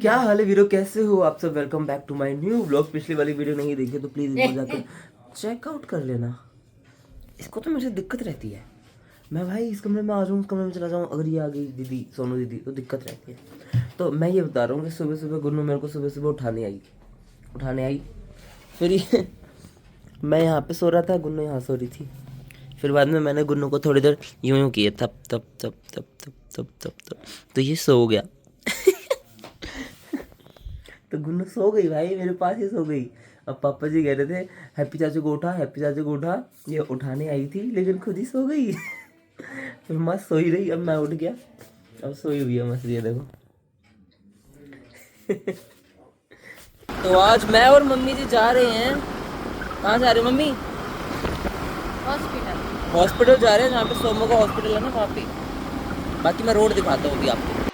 क्या हाल है वीरो, कैसे हो आप सब। Welcome back to my new vlog. पिछली वाली वीडियो नहीं देखी तो प्लीज इसको जाकर चेकआउट कर लेना। इसको तो मेरे से दिक्कत रहती है, मैं भाई इस कमरे में आ जाऊँ उस कमरे में चला जाऊँ, अगर ये आ गई दीदी सोनू दीदी तो दिक्कत रहती है। तो मैं ये बता रहा हूँ कि सुबह सुबह गुन्नू मेरे को सुबह सुबह उठाने आई। फिर ये मैं यहाँ पे सो रहा था, गुन्नू यहाँ सो रही थी। फिर बाद में मैंने गुन्नू को थोड़ी देर यूं यूं किए, तब तब तब तब तब तब तब तब तो ये सो गया। तो गुन्नू सो गई भाई, मेरे पास ही सो गई। अब पापा जी कह रहे थे हैप्पी चाचू को उठा, हैप्पी चाचू को उठा। ये उठाने आई थी लेकिन खुद ही सो गई। फिर मस्त सोई रही। अब मैं उठ गया, अब सोई हुई है मस्त, ये देखो। तो आज मैं और मम्मी जी जा रहे हैं। कहाँ जा रहे हो मम्मी? हॉस्पिटल जा रहे हैं, जहाँ पे सोमो का हॉस्पिटल है ना, वहाँ पे। बाकी मैं रोड दिखाता हूँ अभी आपको।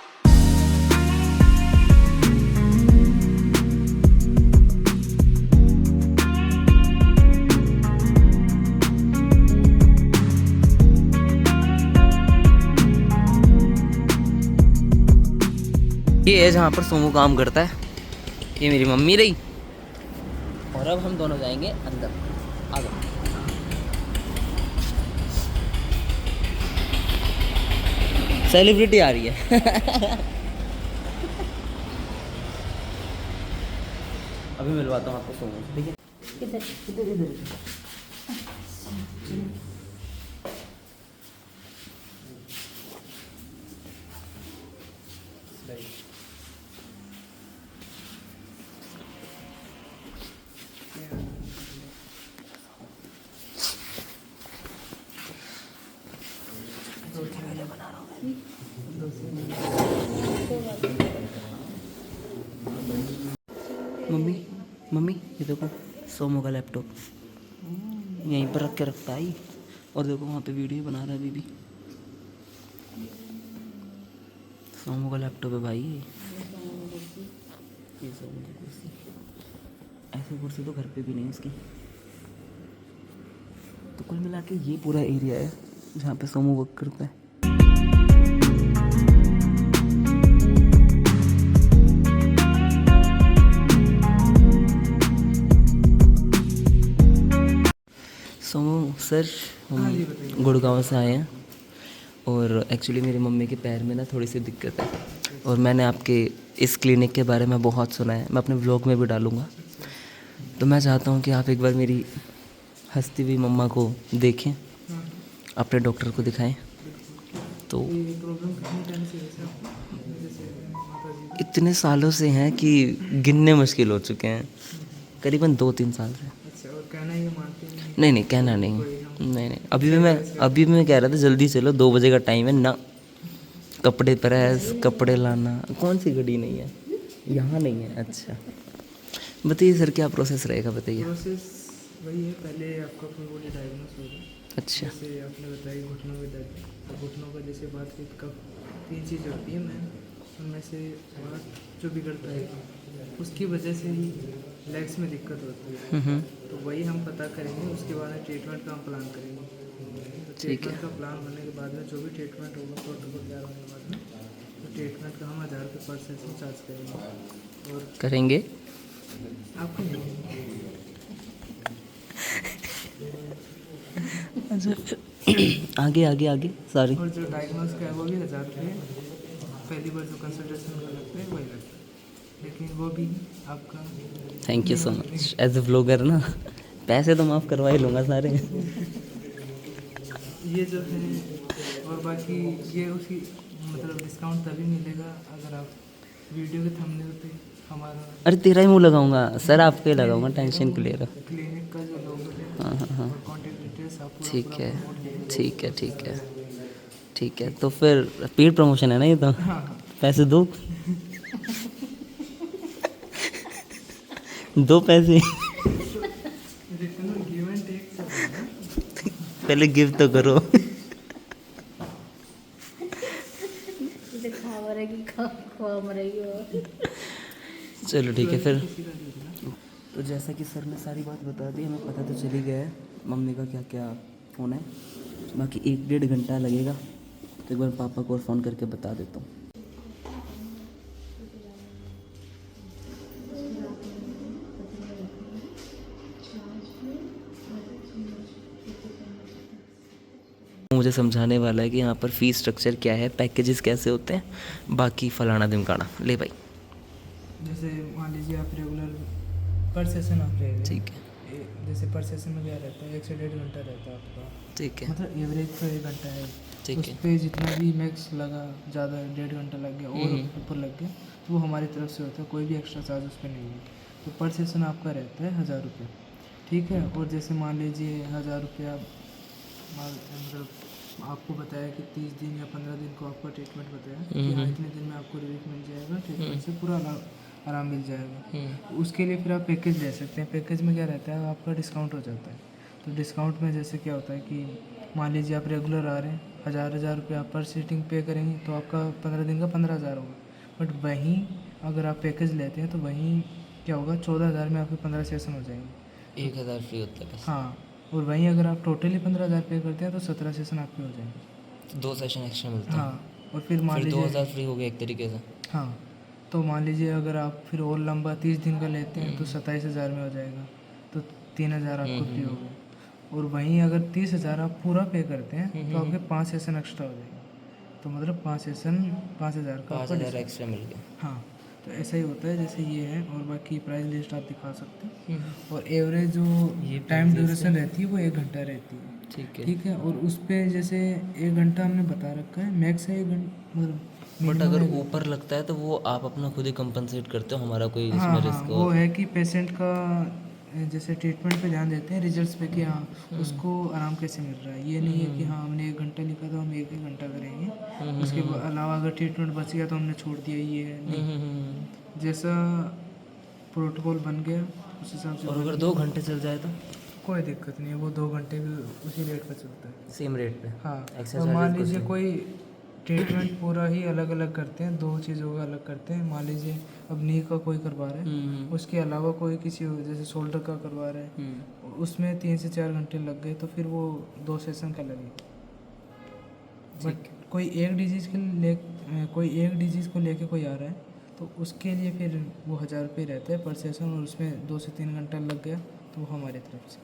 ये है जहाँ पर सोमू काम करता है। ये मेरी मम्मी रही। और अब हम दोनों जाएंगे अंदर। आ जाओ। सेलिब्रिटी आ रही है। अभी मिलवाता हूँ आपको सोमू, ठीक है? इधर इधर इधर। मम्मी मम्मी ये देखो सोमो का लैपटॉप यहीं पर रख के रखता है। और देखो वहाँ पे वीडियो बना रहा है अभी भी। सोमो का लैपटॉप है भाई। ये सोमो की कुर्सी, ऐसी कुर्सी तो घर पे भी नहीं है उसकी। तो कुल मिला के ये पूरा एरिया है जहाँ पे सोमो वर्क करता है। सोमो सर, हम गुड़गांव से आए हैं और एक्चुअली मेरी मम्मी के पैर में ना थोड़ी सी दिक्कत है। और मैंने आपके इस क्लिनिक के बारे में बहुत सुना है, मैं अपने व्लॉग में भी डालूँगा। तो मैं चाहता हूँ कि आप एक बार मेरी हंसती हुई मम्मा को देखें, अपने डॉक्टर को दिखाएं। तो इतने सालों से हैं कि गिनने मुश्किल हो चुके हैं, करीबन 2-3 साल से। नहीं नहीं, कहना नहीं, नहीं। अभी भी मैं कह रहा था जल्दी चलो, 2 बजे का टाइम है ना। कपड़े प्रेस, कपड़े लाना, कौन सी घड़ी नहीं है यहाँ, नहीं है। अच्छा बताइए सर, क्या प्रोसेस रहेगा बताइए। प्रोसेस वही है, पहले आपका फुल बॉडी डायग्नोस होगा। अच्छा। जैसे आपने बताया घुटनों में दर्द, तो घुटनों का जैसे बात की कफ, 3 चीज़ होती है मैम, उनमें से बात जो बिगड़ता है उसकी वजह से ही लेग्स में दिक्कत होती है। तो वही हम पता करेंगे, उसके बाद में ट्रीटमेंट का हम प्लान करेंगे। तो ट्रीटमेंट का प्लान होने के बाद में जो भी ट्रीटमेंट होगा प्रोटोकॉल तैयार होने के बाद में, तो ट्रीटमेंट का हम 1000 रुपये पर सेशन चार्ज करेंगे। और करेंगे आपको अच्छा। आगे आगे आगे सॉरी। और जो डायग्नोस का है वो भी 1000 रुपये, पहली बार जो कंसल्टेशन का लगता है वही लगता है, लेकिन वो भी आपका। Thank you so much. As a vlogger ना, पैसे तो माफ़ करवा ही लूँगा सारे। ये जो है, और बाकी ये उसकी मतलब डिस्काउंट तभी मिलेगा अगर आप वीडियो के थंबनेल पे हमारा। अरे तेरा ही मुँह लगाऊंगा सर, आपको ही लगाऊंगा, टेंशन क्यों ले रहा। क्लिनिक का जो लोगो है, हाँ हाँ हाँ, और कॉन्टैक्ट डिटेल्स आप पूरा ठीक है promote कीजिए। ठीक है ठीक है ठीक है। तो फिर पेड प्रमोशन है ना ये तो? हाँ पैसे दो। दो पैसे। रिटर्न और गिव एंड टेक सब है ना। पहले गिव तो करो। चलो ठीक है फिर। तो जैसा कि सर ने सारी बात बता दी, हमें पता तो चली गया है मम्मी का क्या क्या होना है। बाकी 1-1.5 घंटा लगेगा, तो एक बार पापा को फ़ोन करके बता देता हूँ। मुझे समझाने वाला है कि यहाँ पर फ़ीस स्ट्रक्चर क्या है, पैकेजेस कैसे होते हैं, बाकी फलाना दिमकाना। ले भाई। जैसे मान लीजिए आप रेगुलर पर सेशन आप ले रहे हैं, ठीक है, जैसे पर सेशन में क्या रहता है 1 से 1.5 घंटा रहता है आपका, ठीक है, मतलब एवरेज तो 1 घंटा है। ठीक उस है। पे जितना भी मैक्स लगा, ज़्यादा 1.5 घंटा लग गया और ऊपर लग गया तो वो हमारी तरफ से होता है, कोई भी एक्स्ट्रा चार्ज उस पर नहीं है। तो पर सेशन आपका रहता है 1000 रुपये, ठीक है। और जैसे मान लीजिए 1000 रुपया मतलब आपको बताया कि 30 दिन या 15 दिन को आपका ट्रीटमेंट बताया कि हाँ इतने दिन में आपको रिलीफ मिल जाएगा, ट्रीटमेंट से पूरा आराम मिल जाएगा। उसके लिए फिर आप पैकेज ले सकते हैं। पैकेज में क्या रहता है, आपका डिस्काउंट हो जाता है। तो डिस्काउंट में जैसे क्या होता है कि मान लीजिए आप रेगुलर आ रहे हैं, 1000 रुपये आप पर सीटिंग पे करेंगे तो आपका 15 दिन का 15,000 होगा। बट वहीं अगर आप पैकेज लेते हैं तो वहीं क्या होगा, 14,000 में आपके 15 सेशन हो जाएंगे। 1000 फ्री होता है बस। हाँ, और वहीं अगर आप टोटली 15,000 पे करते हैं तो 17 सेशन आपके हो जाएंगे। 2 सेशन एक्स्ट्रा मिलते हैं। हाँ, और फिर मान फिर लीजिए 2000 फ्री हो गया एक तरीके से। हाँ, तो मान लीजिए अगर आप फिर और लंबा 30 दिन का लेते हैं तो 27,000 में हो जाएगा, तो 3,000 आपको फ्री हो गए। और वहीं अगर 30,000 आप पूरा पे करते हैं तो आपके 5 सेशन एक्स्ट्रा हो जाएंगे, तो मतलब 5 सेशन 5,000 का आपका 5000 एक्स्ट्रा मिल गया। हाँ, तो ऐसा ही होता है। जैसे ये है, और बाकी प्राइस लिस्ट आप दिखा सकते हैं। और एवरेज जो टाइम ड्यूरेशन रहती है वो 1 घंटा रहती है, ठीक है। ठीक है। और उस पे जैसे 1 घंटा हमने बता रखा है, मैक्स है 1 घंटा, मतलब बट अगर ऊपर लगता है तो वो आप अपना खुद ही कंपनसेट करते हो, हमारा कोई हाँ इसमें हाँ, रिस्क वो है कि पेशेंट का जैसे ट्रीटमेंट पे ध्यान देते हैं, रिजल्ट्स पे कि हाँ उसको आराम कैसे मिल रहा है। ये नहीं है कि हाँ हमने 1 घंटा लिखा तो हम 1 ही घंटा करेंगे, उसके अलावा अगर ट्रीटमेंट बच गया तो हमने छोड़ दिया, ये नहीं। जैसा प्रोटोकॉल बन गया उस हिसाब से। और अगर 2 घंटे चल जाए तो कोई दिक्कत नहीं है, वो 2 घंटे भी उसी रेट पर चलता है, सेम रेट पे। हाँ। एक्स्ट्रा और मान चार्जेस कुछ लीजिए नहीं। कोई ट्रीटमेंट पूरा ही अलग अलग करते हैं, 2 चीज़ों का अलग करते हैं। मान लीजिए अब नी का कोई करवा रहा है, उसके अलावा कोई किसी जैसे शोल्डर का करवा रहा है, उसमें 3 से 4 घंटे लग गए तो फिर वो 2 सेशन का लगे। बट कोई एक डिजीज़ को लेके कोई आ रहा है तो उसके लिए फिर वो 1000 रुपये रहता है पर सेशन, और उसमें 2 से 3 घंटा लग गया तो वो हमारी तरफ से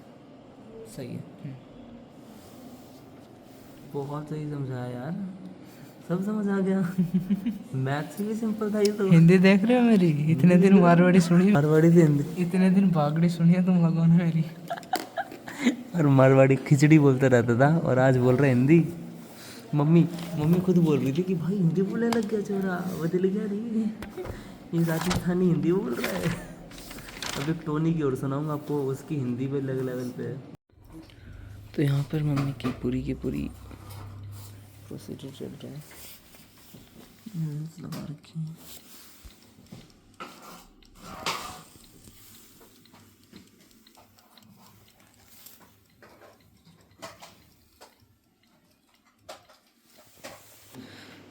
सही है। बहुत सही समझाया यार, सब समझ आ गया। मैथ्स भी सिंपल था ये तो। हिंदी देख रहे हो मेरी? इतने दिन मारवाड़ी सुनी, मारवाड़ी से हिंदी, इतने दिन बागड़ी सुनी है तुम लोगों ने मेरी। और मारवाड़ी खिचड़ी बोलता रहता था और आज बोल रहा है हिंदी। मम्मी खुद बोल रही थी कि भाई हिंदी बोलने लग गया छोरा, बदल गया रही, ये राजस्थानी हिंदी बोल रहा है। अब एक टोनी की और सुनाऊंगा आपको, उसकी हिंदी पे अलग लेवल पे है। तो यहाँ पर मम्मी की पूरी प्रोसीजर चल रहा है, लगा रखी है।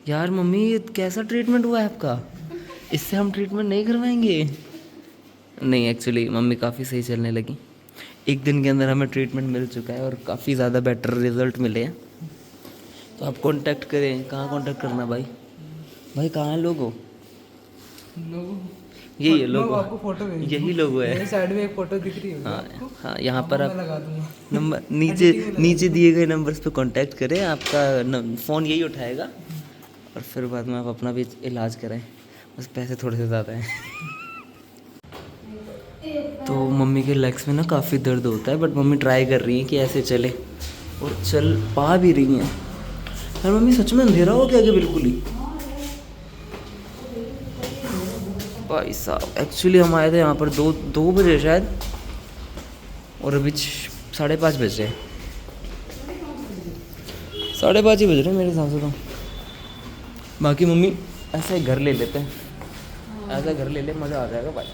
यार मम्मी ये कैसा ट्रीटमेंट हुआ है आपका, इससे हम ट्रीटमेंट नहीं करवाएंगे। नहीं एक्चुअली मम्मी काफ़ी सही चलने लगी, 1 दिन के अंदर हमें ट्रीटमेंट मिल चुका है और काफ़ी ज़्यादा बेटर रिजल्ट मिले हैं। तो आप कांटेक्ट करें, कहाँ कांटेक्ट करना भाई कहाँ है लोगो? यही है लोगो, आपको फोटो भेज, यही लोगो है। साइड में एक फोटो दिख रही है हाँ हाँ, यहाँ पर मैं आप लगा दूंगा। नंबर नीचे दिए गए नंबर्स पे कांटेक्ट करें, आपका फ़ोन यही उठाएगा और फिर बाद में आप अपना भी इलाज कराएं। बस पैसे थोड़े से ज़्यादा हैं। तो मम्मी के लेग्स में ना काफ़ी दर्द होता है, बट मम्मी ट्राई कर रही है कि ऐसे चले, और चल पा भी रही हैं। यार मम्मी सच में अंधेरा हो गया कि बिल्कुल ही? भाई साहब एक्चुअली हम आए थे यहाँ पर 2 बजे शायद, और अभी 5:30 बज रहे, 5:30 ही बज रहे मेरे हिसाब से तो। बाकी मम्मी ऐसा ही घर ले लेते हैं, ऐसा घर ले ले, मज़ा आ जाएगा भाई।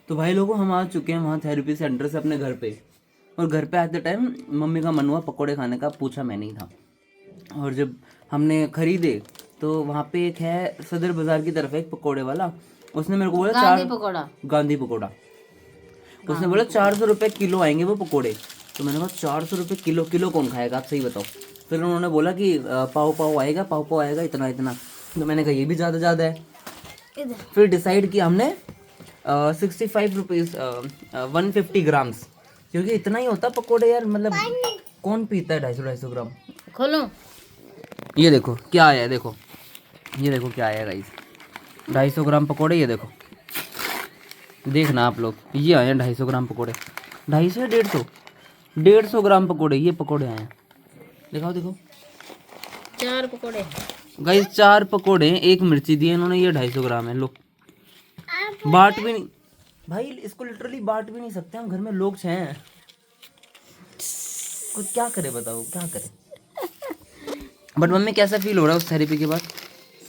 तो भाई लोगों हम आ चुके हैं वहाँ थेरेपी सेंटर से अपने घर पे, और घर पे आते टाइम मम्मी का मन हुआ पकोड़े खाने का, पूछा मैं नहीं था। और जब हमने खरीदे तो वहाँ पे एक है सदर बाज़ार की तरफ है एक पकोड़े वाला, उसने मेरे को बोला गांधी पकोड़ा, उसने बोला 400 रुपये किलो आएंगे वो पकोड़े। तो मैंने कहा 400 रुपये किलो कौन खाएगा आप सही बताओ। फिर उन्होंने बोला कि पाव आएगा इतना। तो मैंने कहा ये भी ज़्यादा है। फिर डिसाइड किया हमने 65 रुपीज़ 150 ग्राम्स, क्योंकि इतना ही होता पकोड़े यार, मतलब कौन पीता है 250 ग्राम? खोलो। ये देखो क्या आया है, देखो ये देखो क्या आया है गाइस, 250 ग्राम पकोड़े। ये देखो, देखना आप लोग, ये आए हैं 250 ग्राम पकोड़े। 250 या 150? 150 ग्राम पकोड़े, ये पकोड़े आए हैं। दिखाओ देखो 4 पकोड़े। गाइस 4 पकोड़े हैं, 1 मिर्ची दी है इन्होंने, ये 250 ग्राम है। लो, बांट भी नहीं भाई, इसको लिटरली बांट भी नहीं सकते हम, घर में लोग हैं। कुछ क्या करे बताओ, क्या करे। बट मम्मी कैसा फील हो रहा है उस थेरेपी के बाद?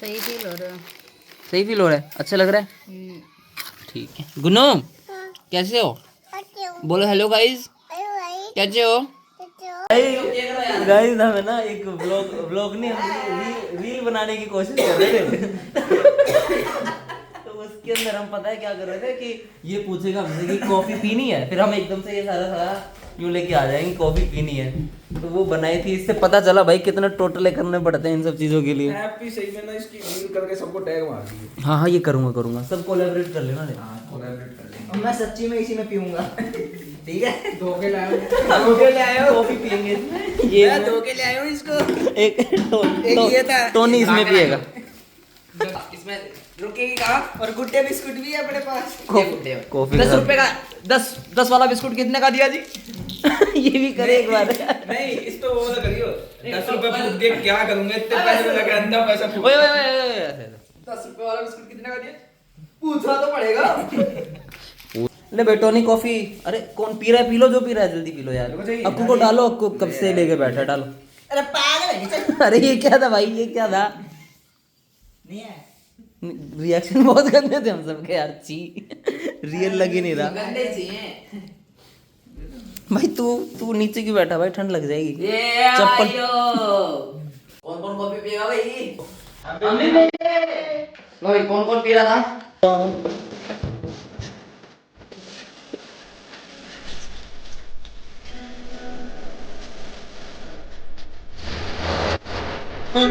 सही फील हो रहा है। सही फील हो रहा है, अच्छा लग रहा है। ठीक है गुनो, कैसे हो? बोलो हेलो गाइस, कैसे हो? गाइस हमें ना एक व्लॉग नहीं, हम रील बनाने की कोशिश कर रहे थे। तो उसके अंदर हम पता है क्या कर रहे थे कि ये पूछेगा हमसे कि कॉफी पीनी है, फिर हम एकदम से ये सारा यूं लेके आ जाएंगे कॉफी पीनी है। तो वो बनाई थी, इससे पता चला भाई कितना टोटले करने पड़ते हैं इन सब चीजों के लिए। हैप्पी सही में ना इसकी रील करके सबको टैग मार दिए। हाँ हाँ ये करूंगा, सब कोलैबोरेट कर लेना। कोलैबोरेट कर लेंगे। अब मैं सच्ची में इसी में पीऊंगा। ठीक है, धोखे लाए धोखे ले आए हो। कॉफी पियेंगे इसमें, ये मैं धोखे ले आया हूँ इसको। एक ये था, टोनी इसमें पिएगा। इसमें रुकेगी कहाँ? और गुड्डे बिस्कुट भी है अपने पास। कॉफी 10 रुपए का 10 वाला बिस्कुट कितने का दिया जी? ये भी करे एक बार। नहीं, इस तो वो वाला करियो। 10 रुपए पूछ के क्या करूंगा, इतने पैसे में लगा अंधा पैसा पूछ। ओए ओए ओए 10 रुपए वाला बिस्कुट कितने का दिया? पूछना तो पड़ेगा। ले बेटो नहीं कॉफी। अरे कौन पी रहा है, पी लो, जो पी रहा है जल्दी पी लो यार। अक्कू को डालो, अक्कू कब से लेके बैठा, डालो। अरे पागल है। अरे ये क्या था भाई, ये क्या था? नहीं है, रिएक्शन बहुत गंदे थे हम सबके यार, ची रियल लग ही नहीं रहा गंदे चाहिए। भाई। तू नीचे क्यों बैठा भाई, ठंड लग जाएगी। चप्पल। कौन कौन कॉफी पिएगा भाई? भाई कौन कौन पी रहा था?